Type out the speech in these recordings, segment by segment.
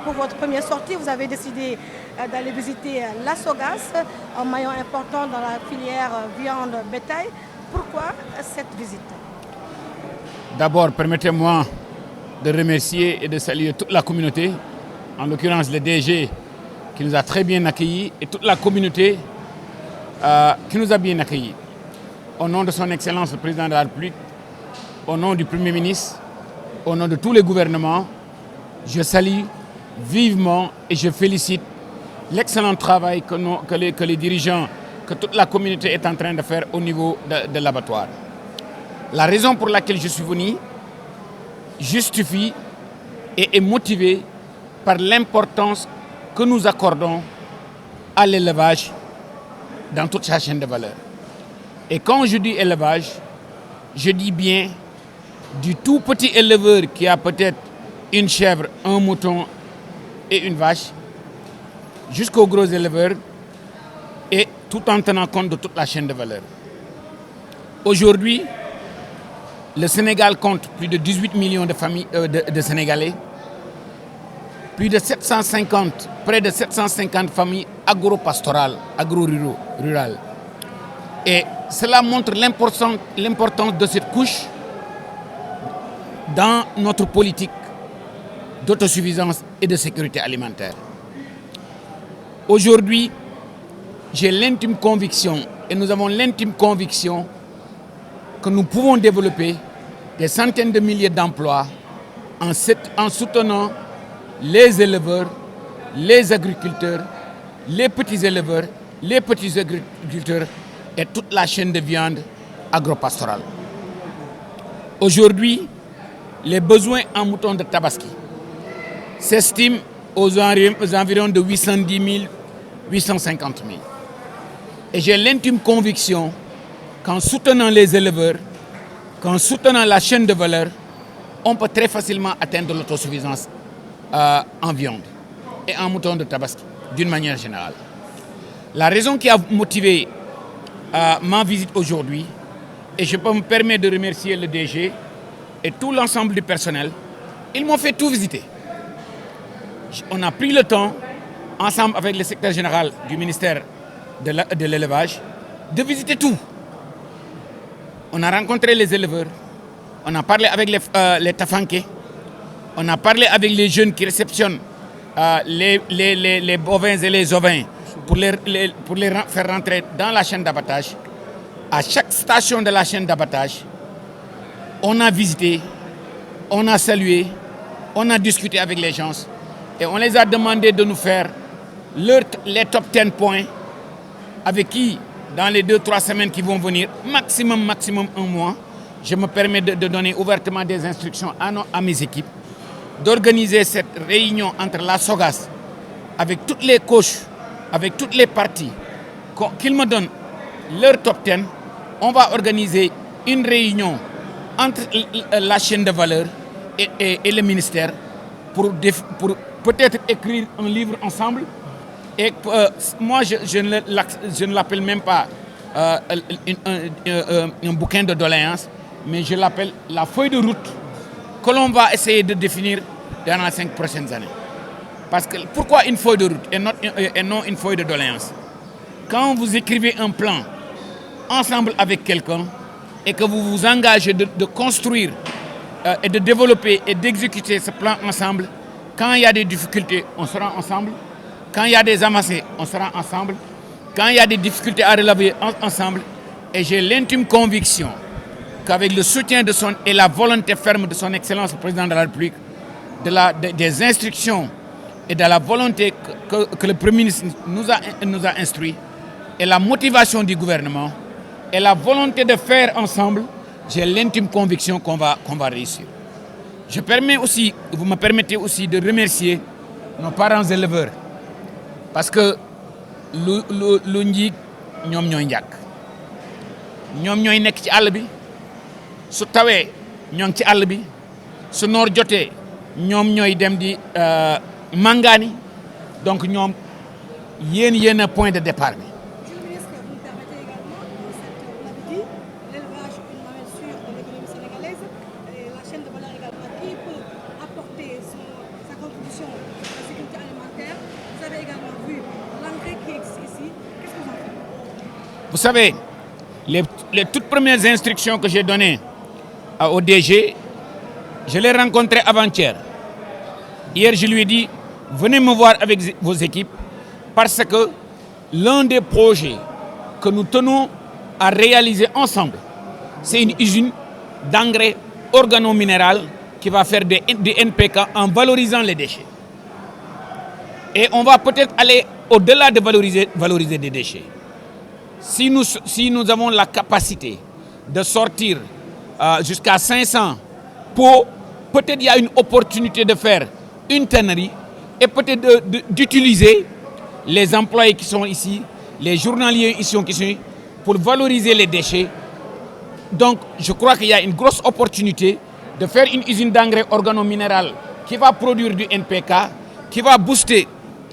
pour votre première sortie, vous avez décidé d'aller visiter la Sogas, un maillon important dans la filière viande bétail. Pourquoi cette visite? D'abord, permettez-moi de remercier et de saluer toute la communauté, en l'occurrence le DG qui nous a très bien accueillis et toute la communauté qui nous a bien accueillis. Au nom de son Excellence le Président de la République, au nom du Premier ministre, au nom de tous les gouvernements, je salue vivement et je félicite l'excellent travail que les dirigeants, que toute la communauté est en train de faire au niveau de l'abattoir. La raison pour laquelle je suis venu justifie et est motivée par l'importance que nous accordons à l'élevage dans toute sa chaîne de valeur. Et quand je dis élevage, je dis bien du tout petit éleveur qui a peut-être une chèvre, un mouton et une vache, jusqu'au gros éleveur, et tout en tenant compte de toute la chaîne de valeur. Aujourd'hui, le Sénégal compte plus de 18 millions de familles de Sénégalais, plus de 750, près de 750 familles agro-pastorales, agro-rurales. Et cela montre l'importance de cette couche dans notre politique d'autosuffisance et de sécurité alimentaire. Aujourd'hui, j'ai l'intime conviction, et nous avons l'intime conviction, que nous pouvons développer des centaines de milliers d'emplois en soutenant les éleveurs, les agriculteurs, les petits éleveurs, les petits agriculteurs et toute la chaîne de viande agro-pastorale. Aujourd'hui, les besoins en moutons de Tabaski s'estiment aux environs de 810 000, 850 000. Et j'ai l'intime conviction qu'en soutenant les éleveurs, qu'en soutenant la chaîne de valeur, on peut très facilement atteindre l'autosuffisance en viande et en moutons de Tabaski, d'une manière générale. La raison qui a motivé ma visite aujourd'hui, et je peux me permettre de remercier le DG et tout l'ensemble du personnel, ils m'ont fait tout visiter. On a pris le temps, ensemble avec le secrétaire général du ministère de l'élevage, de visiter tout. On a rencontré les éleveurs, on a parlé avec les tafanké, on a parlé avec les jeunes qui réceptionnent les bovins et les ovins pour les faire rentrer dans la chaîne d'abattage. À chaque station de la chaîne d'abattage, on a visité, on a salué, on a discuté avec les gens et on les a demandé de nous faire les top 10 points avec qui, dans les 2-3 semaines qui vont venir, maximum un mois, je me permets de donner ouvertement des instructions à mes équipes, d'organiser cette réunion entre la Sogas, avec toutes les couches, avec toutes les parties, qu'ils me donnent leur top 10. On va organiser une réunion entre la chaîne de valeur et le ministère pour peut-être écrire un livre ensemble. Et moi, je ne l'appelle même pas un bouquin de doléances, mais je l'appelle la feuille de route que l'on va essayer de définir dans les 5 prochaines années. Parce que pourquoi une feuille de route et non une feuille de doléances? Quand vous écrivez un plan ensemble avec quelqu'un et que vous vous engagez de construire et de développer et d'exécuter ce plan ensemble, quand il y a des difficultés, on sera ensemble. Quand il y a des amassés, on sera ensemble. Quand il y a des difficultés à relever, ensemble. Et j'ai l'intime conviction qu'avec le soutien et la volonté ferme de son Excellence le Président de la République, des instructions et de la volonté que le Premier ministre nous a instruit, et la motivation du gouvernement, et la volonté de faire ensemble, j'ai l'intime conviction qu'on va réussir. Vous me permettez aussi de remercier nos parents éleveurs. Parce que lu njiig ñoom ñooy njàkk ñoom ñooy nekk ci àll bi su tawee ñoo ngi ci àll bi su noor jotee ñoom ñooy dem di màngaani donc ñoom yéen a point de départ bi. Monsieur le ministre, vous me permettez également, vous l'avez dit, l'élevage est une moelle sûre de l'économie sénégalaise et la chaîne de valeur également qui peut apporter sa contribution à la sécurité Vous savez, les toutes premières instructions que j'ai données au DG, je l'ai rencontré avant-hier. Hier, je lui ai dit, venez me voir avec vos équipes parce que l'un des projets que nous tenons à réaliser ensemble, c'est une usine d'engrais organominéral qui va faire des NPK en valorisant les déchets. Et on va peut-être aller au-delà de valoriser des déchets. Si nous avons la capacité de sortir jusqu'à 500 pots, peut-être il y a une opportunité de faire une tannerie et peut-être d'utiliser les employés qui sont ici, les journaliers ici qui sont ici, pour valoriser les déchets. Donc, je crois qu'il y a une grosse opportunité de faire une usine d'engrais organominéral qui va produire du NPK, qui va booster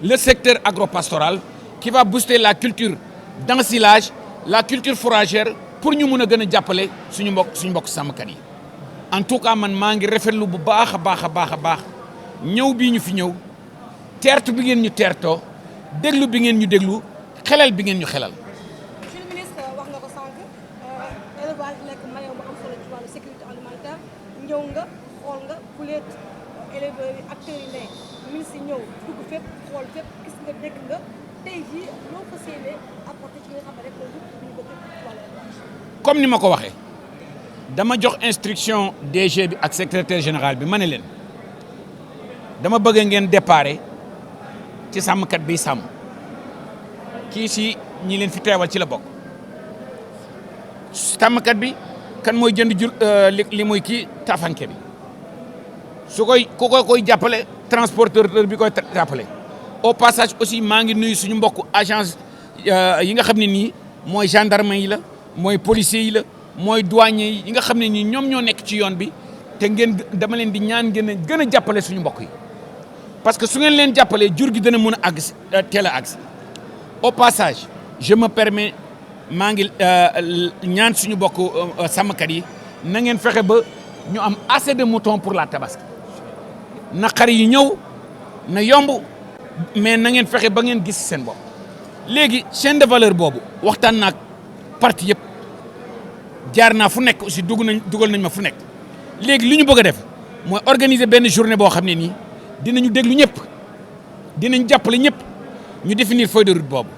le secteur agropastoral, qui va booster la culture d'ensilage, la culture fourragère, pour ñu mën a gën a jàppale suñu mbokk sàmmkat yi. En tout cas man maa ngi rafetlu bu baax a baax ñëw bii ñu fi ñëw teertu bi ngeen ñu teertoo déglu bi ngeen ñu déglu xelal bi ngeen ñu xelal. Monsieur le ministre wax nga ko sànq élevage nekk maillon bu am solo ci wàllu sécurité alimentaire ñëw nga xool nga kuleet éleveurs yi acteurs yi ne ministre yi ñëw dugg fépp xool fépp gis nga dégg nga tey jii loo fas yéene apporté ci li nga xam ne rek loolu ñu bëgg ci wàllu élevage. Comme ni ma ko waxee dama jox instruction DG bi ak secrétaire général bi ma ne leen dama bëgg ngeen déparé ci sàmmkat bi sàmm kii si ñi leen fi teewal ci la bokk sàmmkat bi kan mooy jënd li muy kii tafanke bi su koy jàppale transporteur bi koy jàppale. Au passage aussi maa ngi nuyu suñu mbokk agence yi nga xam ne nii mooy gendarme yi la mooy policier yi la mooy douanier yi nga xam ne nii ñoom ñoo nekk ci yoon bi te ngeen dama leen di ñaan ngeen gën a jàppale suñu mbokk yi parce que su ngeen leen jàppalee jur gi dana mën a àgg teel a àgg. Au passage je me permets maa ngi ñaan suñu mbokk sàmmkat yi na ngeen fexe ba ñu am assez de moutons pour la tabaski na xar yi ñëw na yomb mais na ngeen fexe ba ngeen gis seen bopp. léegi chaîne de valeur boobu waxtaan naag parti yëpp jaar naa fu nekk aussi dugal nañ ma fu nekk léegi li ñu bëgg a def mooy organiser benn journée boo xam ne nii dinañu déglu ñëpp dinañ jàppale ñëpp ñu définir feuille de route boobu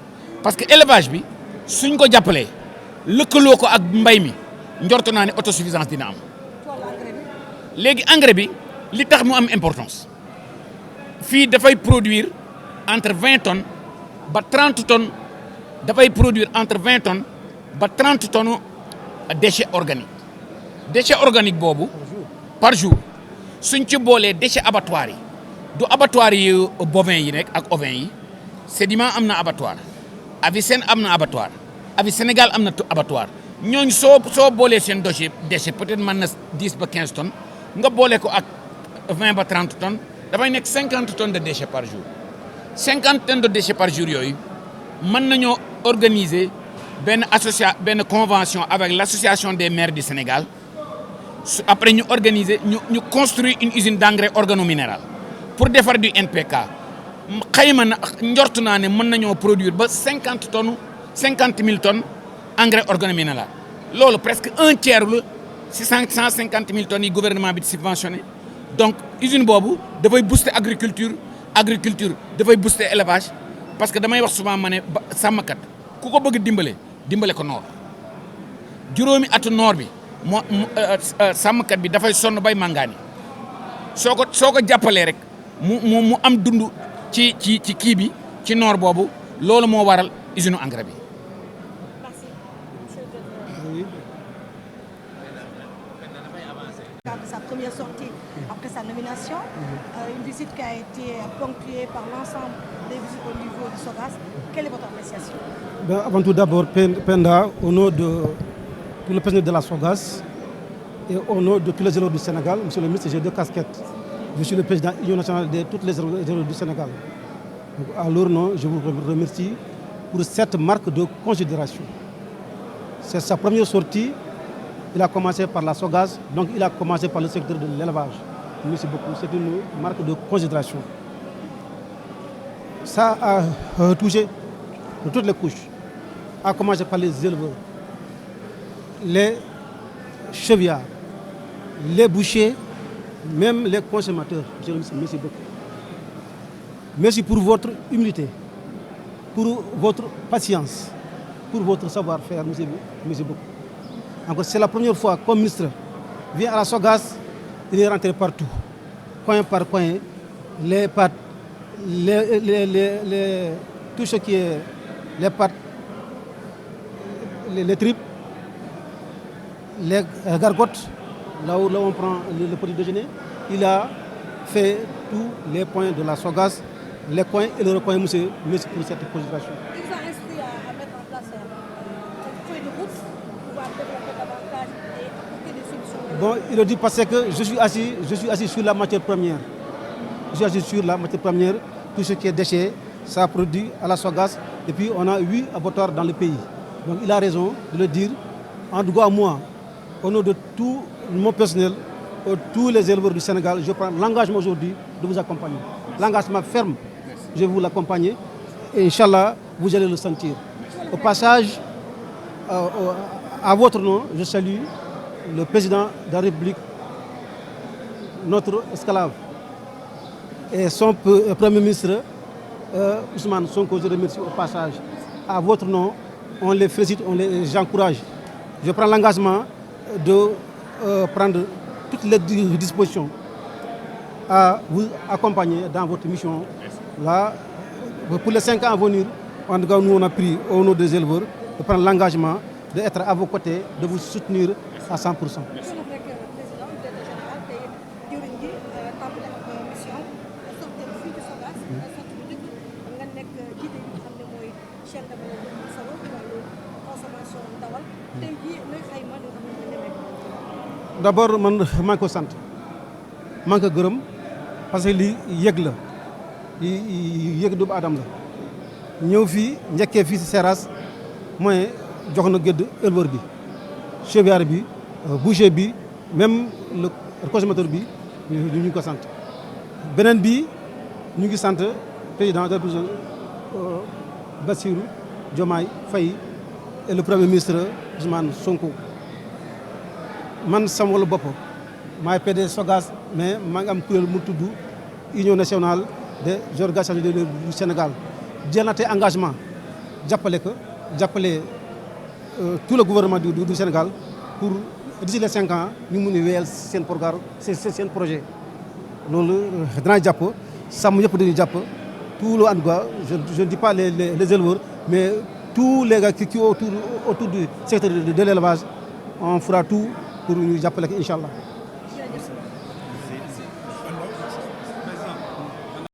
parce que élevage bi suñ ko jàppalee lëkkaloo ko ak mbay mi njortu naa ne autosuffisance dina am. léegi engrais bi li tax mu am importance fii dafay produire entre 20 tonnes ba 30 tonnes dafay produire entre 20 tonnes ba 30 tonnes déchet organique boobu par jour suñ ci boolee déchet abattoir yi du abattoir yi bovin yi nekk ak ovin yi Sedima am na abattoir Avicenne am na abattoir Avis Sénégal am na abattoir ñooñu soo boolee seen déchet peut-être mën na 10 ba 15 tonnes nga boole ko ak 20 ba 30 tonnes dafay nekk 50 tonnes de déchets par jour 50 tonnes de déchets par jour yooyu mën nañoo organiser benn convention avec l'association des maires du Sénégal après ñu organiser ñu construire une usine d'engrais organominéral pour defar du NPK xayma na njortu naa ne mën nañoo produire ba 50 000 tonnes engrais organominéral loolu presque un tiers la si 150 000 tonnes yi gouvernement bi di subventionné donc usine boobu dafay booster agriculture dafay booster élevage parce que damay wax souvent ma ne sàmmkat ku ko bëgg dimbale ko noor juróomi atu noor bi sàmmkat bi dafay sonn bay màngaani soo ko jàppalee rek mu am dund ci kii bi ci noor boobu loolu moo waral usine engrais bi. De sa première sortie après sa nomination, une visite qui a été ponctuée par l'ensemble des visites au niveau du SOGAS. Quelle est votre appréciation? Avant tout d'abord, Penda, au nom de tout le président de la SOGAS et au nom de tous les éleveurs du Sénégal, monsieur le ministre, j'ai deux casquettes. Je suis le président de l'Union nationale de tous les éleveurs du Sénégal. Donc, à leur nom, je vous remercie pour cette marque de considération. C'est sa première sortie. Il a commencé par la SOGAS, donc il a commencé par le secteur de l'élevage. Merci beaucoup. C'est une marque de considération. Ça a touché toutes les couches. à commencer par les éleveurs, les chevillards, les bouchers, même les consommateurs. Monsieur le ministre, merci beaucoup. Merci pour votre humilité, pour votre patience, pour votre savoir-faire, merci beaucoup. Encore, c'est la première fois qu'un ministre vient à la SOGAS, il est rentré partout, coin par coin, les pâtes, tout ce qui est les pâtes, les tripes, les gargotes, là où on prend le petit déjeuner. Il a fait tous les points de la SOGAS, les coins et le recoin, monsieur, merci pour cette considération. Il vous a instruit à mettre en place une feuille de route pour pouvoir développer davantage et apporter des solutions. Bon, il le dit parce que je suis assis sur la matière première. Je suis assis sur la matière première, tout ce qui est déchets, ça produit à la SOGAS. Et puis on a 8 abattoirs dans le pays. Donc il a raison de le dire. En tout cas, moi, au nom de tout mon personnel, tous les éleveurs du Sénégal, je prends l'engagement aujourd'hui de vous accompagner. L'engagement ferme, je vais vous l'accompagner. Et Inch'Allah, vous allez le sentir. Au passage, à votre nom, je salue le président de la République, notre esclave, et son premier ministre, Ousmane Sonko, je remercie au passage. À votre nom, on les félicite, on les encourage. Je prends l'engagement de prendre toutes les dispositions à vous accompagner dans votre mission. Là, pour les 5 ans à venir, en tout cas, nous on a pris au nom des éleveurs de prendre l'engagement d'être à vos côtés, de vous soutenir à 100%. D'abord, je suis content. Je suis content parce que c'est yëg yëg doomu aadama la ñëw fii njëkkee fii si Seras mooy jox na gëdd éleveur bi cheviard bi boucher bi même le consommateur bi ñu ngi ko sant beneen bi ñu ngi sant président de Bassirou Diomaye Faye et le premier ministre Ousmane Sonko. Man sama wàllu bopp maay PDG SOGAS mais maa ngi am kuréel mu tudd Union nationale des organisations du Sénégal jël na tey engagement jàppale tout le gouvernement du Sénégal pour d'ici les 5 ans ñu mun a wéyal seen programme seen projet loolu danaa jàpp sàmm yëpp dañuy jàpp tout le en je ne dis pas les éleveurs mais tous les gars qui autour du secteur de l'élevage on fera tout pour ñu jàppale ko incha allah.